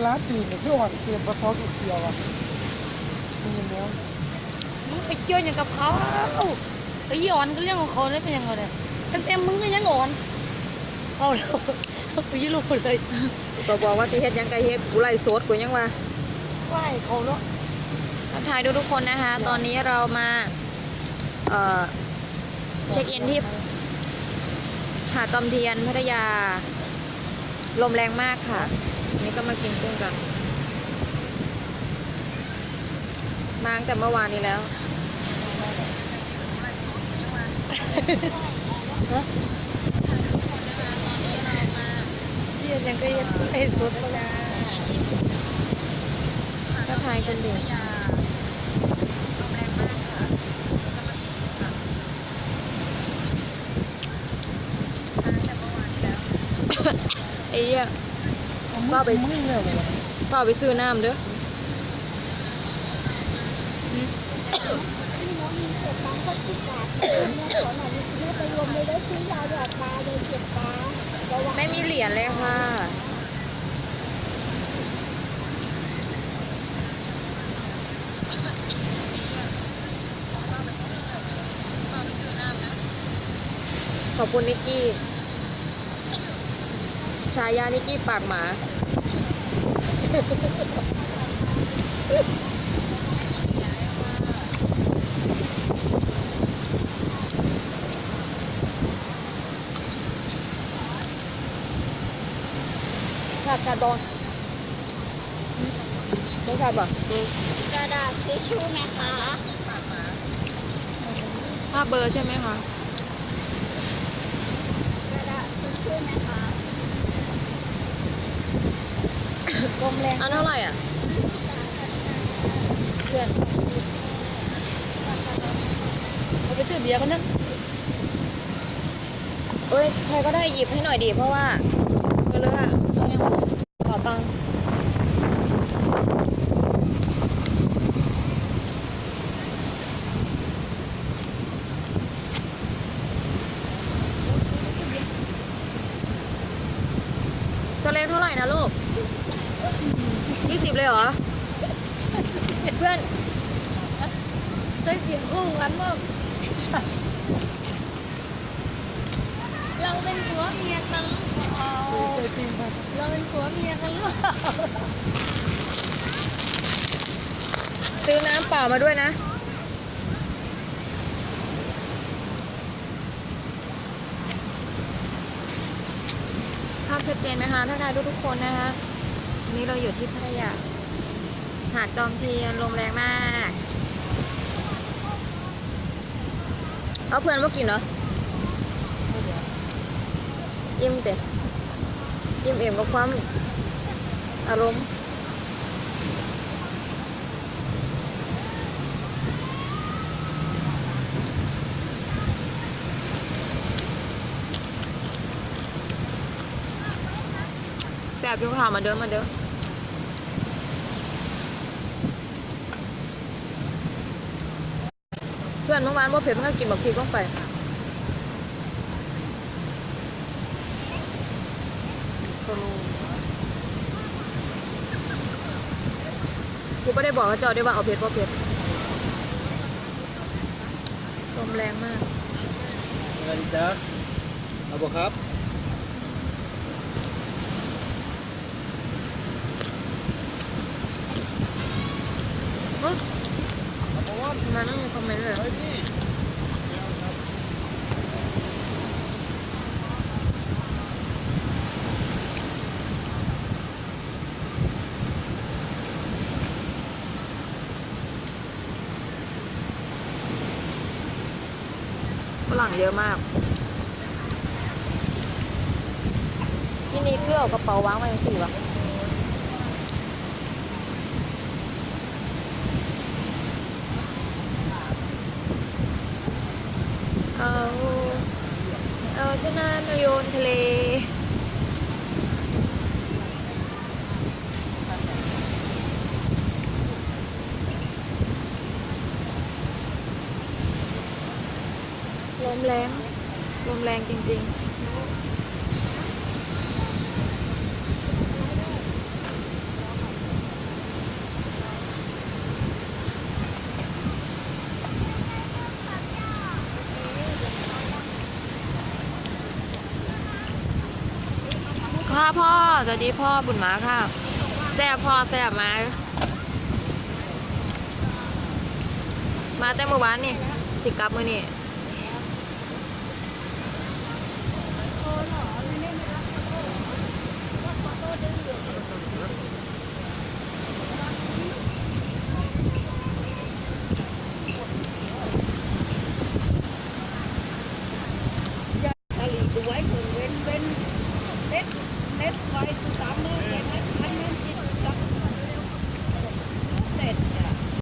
ร้านจีนเนี่ยที่อ่อนเตรียมปลาทอดเกียวอ่ะมีเนื้อมึงไปเกี่ยวอย่างกับเขาไปย้อนก็เรื่องของเขาได้เป็นยังไงเนี่ยตั้งแต่มึงก็ยังอ่อนเอาแล้วกูยิ่งรู้เลย ก็บอกว่าสิเฮ็ดยังไงเฮ็ดกูไล่โซดกูยังว่า ไหวเขาเนาะ ทักทายทุกคนนะคะ ตอนนี้เรามาเช็คอินที่หาดจอมเทียนพัทยาลมแรงมากค่ะวันนี้ก็มากินกุ้งกันมาตั้งแต่เมื่อวานนี้แล้วเยี่ยยังก็ยังไอ้สุดเลย ทักทายคนเดียวไอ้เหี้ย ป้าไปมึงเนี่ยเลย พ่อไปซื้อน้ำเด้อไม่มีเหรียญเลยค่ะขอบคุณนิกกี้ชายานิกกี้ปากหมาขาดบอลไม่ขาดบ่ กระดาษทิชชู่ไหมคะ ภาพเบอร์ใช่ไหมคะ กระดาษทิชชู่ไหมคะลมแรง อันเท่าไหร่อ่ะเพื่อน เอาไปซื้อเบียร์กันนะ เอ้ยใครก็ได้หยิบให้หน่อยดิเพราะว่าเลอะอะขอตังค์ตัวเล็กเท่าไหร่นะลูก20เลยเหรอ เพื่อน ใช้เสียงคู่กันมากเราเป็นผัวเมียกันหรือเปล่าเราเป็นผัวเมียกันหรือเปล่า ซื้อน้ำเปล่ามาด้วยนะภาพชัดเจนไหมคะทักทายทุกคนนะคะวันนี้เราอยู่ที่พัทยาหาดจอมเทียนลมแรงมากเอาเพื่อนมากินเหรออิ่มเตะอิ่มเอ็มกับความอารมณ์แซ่บยุ่งข่าวมาเด้อมาเด้อเพื่อนเมื่อวานว่าเผ็ดเพิ่งกินบักพริกลงไปกูก็ได้บอกว่าจอได้ว่าเอาเผ็ดว่าเผ็ดลมแรงมาก อะไรจ๊ะเอาบ่ครับ ทำไมไม่มีคอมเมนต์เลยฝรั่งเยอะมากที่นี่เพื่อเอากระเป๋าวางไว้ยังสี่วะเอาชนะมาโยนทะเลลมแรงจริงๆ พ่อสวัสดีพ่อบุญมาค่ะแซ่บพ่อแซ่บมาแต่เมื่อวานนี่สิกลับมื้อนี่